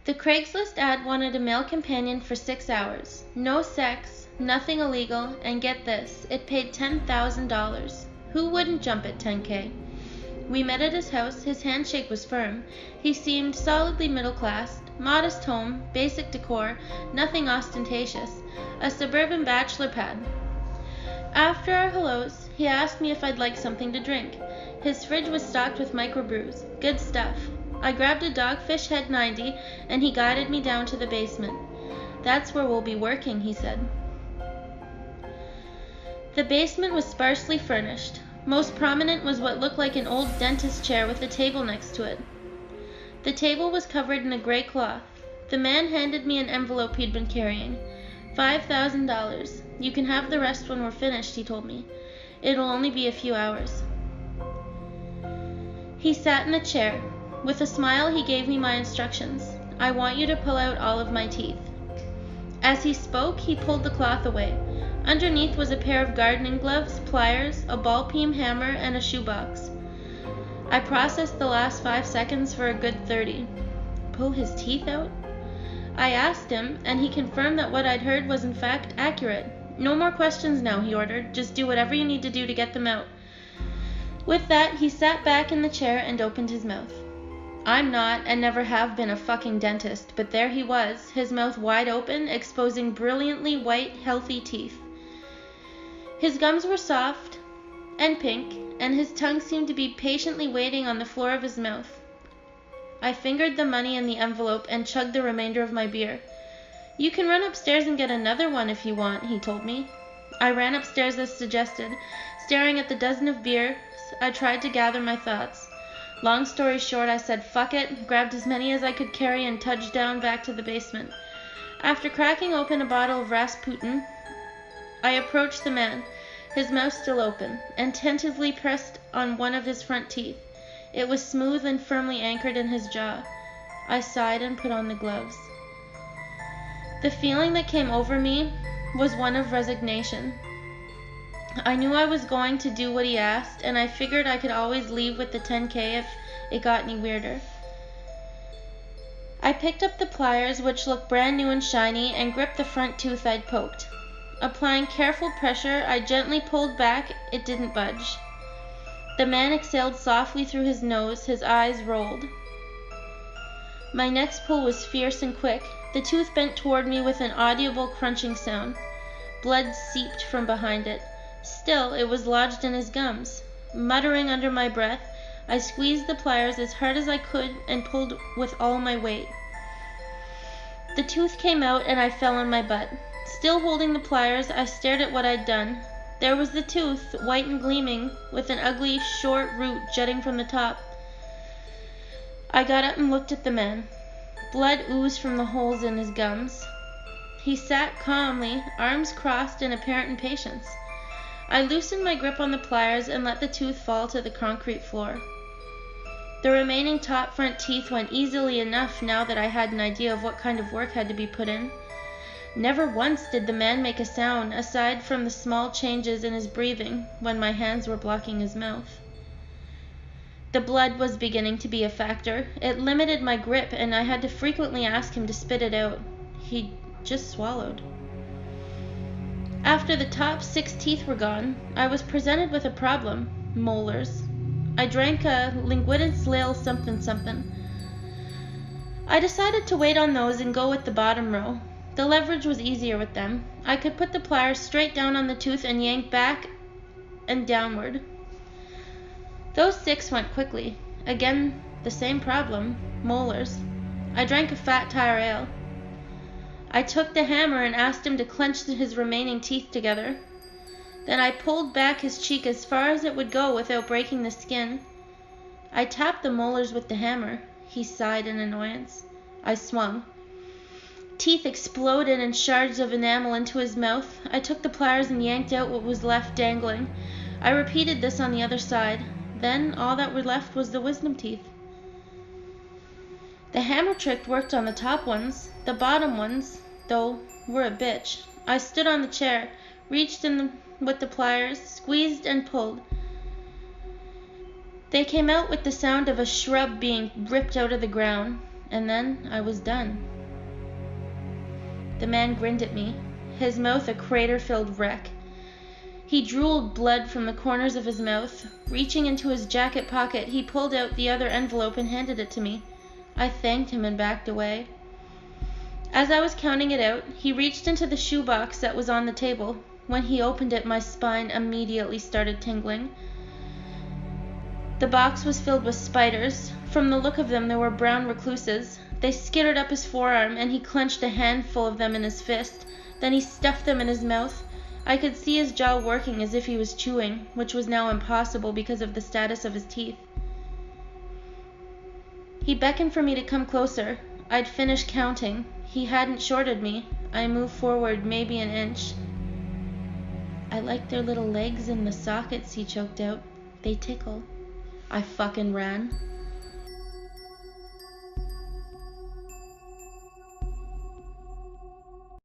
The Craigslist ad wanted a male companion for 6 hours. No sex, nothing illegal, and get this, it paid $10,000. Who wouldn't jump at $10K? We met at his house. His handshake was firm. He seemed solidly middle class. Modest home, basic decor, nothing ostentatious. A suburban bachelor pad. After our hellos, he asked me if I'd like something to drink. His fridge was stocked with microbrews. Good stuff. I grabbed a Dogfish Head 90, and he guided me down to the basement. That's where we'll be working, he said. The basement was sparsely furnished. Most prominent was what looked like an old dentist chair with a table next to it. The table was covered in a gray cloth. The man handed me an envelope he'd been carrying. $5,000. You can have the rest when we're finished, he told me. It'll only be a few hours. He sat in a chair. With a smile, he gave me my instructions. I want you to pull out all of my teeth. As he spoke, he pulled the cloth away. Underneath was a pair of gardening gloves, pliers, a ball-peen hammer, and a shoebox. I processed the last 5 seconds for a good 30. Pull his teeth out? I asked him, and he confirmed that what I'd heard was in fact accurate. No more questions now, he ordered. Just do whatever you need to do to get them out. With that, he sat back in the chair and opened his mouth. I'm not, and never have been, a fucking dentist, but there he was, his mouth wide open, exposing brilliantly white, healthy teeth. His gums were soft and pink, and his tongue seemed to be patiently waiting on the floor of his mouth. I fingered the money in the envelope and chugged the remainder of my beer. You can run upstairs and get another one if you want, he told me. I ran upstairs as suggested. Staring at the dozen of beers, I tried to gather my thoughts. Long story short, I said fuck it, grabbed as many as I could carry, and touched down back to the basement. After cracking open a bottle of Rasputin, I approached the man, his mouth still open, and tentatively pressed on one of his front teeth. It was smooth and firmly anchored in his jaw. I sighed and put on the gloves. The feeling that came over me was one of resignation. I knew I was going to do what he asked, and I figured I could always leave with the $10K if it got any weirder. I picked up the pliers, which looked brand new and shiny, and gripped the front tooth I'd poked. Applying careful pressure, I gently pulled back. It didn't budge. The man exhaled softly through his nose. His eyes rolled. My next pull was fierce and quick. The tooth bent toward me with an audible crunching sound. Blood seeped from behind it. Still, it was lodged in his gums. Muttering under my breath, I squeezed the pliers as hard as I could and pulled with all my weight. The tooth came out and I fell on my butt. Still holding the pliers, I stared at what I'd done. There was the tooth, white and gleaming, with an ugly, short root jutting from the top. I got up and looked at the man. Blood oozed from the holes in his gums. He sat calmly, arms crossed in apparent impatience. I loosened my grip on the pliers and let the tooth fall to the concrete floor. The remaining top front teeth went easily enough now that I had an idea of what kind of work had to be put in. Never once did the man make a sound, aside from the small changes in his breathing when my hands were blocking his mouth. The blood was beginning to be a factor. It limited my grip, and I had to frequently ask him to spit it out. He just swallowed. After the top 6 teeth were gone, I was presented with a problem: molars. I drank a linguinus lil something. I decided to wait on those and go with the bottom row. The leverage was easier with them. I could put the pliers straight down on the tooth and yank back and downward. Those 6 went quickly. Again, the same problem: molars. I drank a fat tire ale. I took the hammer and asked him to clench his remaining teeth together. Then I pulled back his cheek as far as it would go without breaking the skin. I tapped the molars with the hammer. He sighed in annoyance. I swung. Teeth exploded in shards of enamel into his mouth. I took the pliers and yanked out what was left dangling. I repeated this on the other side. Then all that were left was the wisdom teeth. The hammer trick worked on the top ones. The bottom ones, though, were a bitch. I stood on the chair, reached in with the pliers, squeezed and pulled. They came out with the sound of a shrub being ripped out of the ground. and then I was done. The man grinned at me, his mouth a crater-filled wreck. He drooled blood from the corners of his mouth. Reaching into his jacket pocket, he pulled out the other envelope and handed it to me. I thanked him and backed away. As I was counting it out, he reached into the shoebox that was on the table. When he opened it, my spine immediately started tingling. The box was filled with spiders. From the look of them, they were brown recluses. They skittered up his forearm, and he clenched a handful of them in his fist. Then he stuffed them in his mouth. I could see his jaw working as if he was chewing, which was now impossible because of the status of his teeth. He beckoned for me to come closer. I'd finished counting. He hadn't shorted me. I moved forward maybe an inch. I like their little legs in the sockets, he choked out. They tickle. I fucking ran.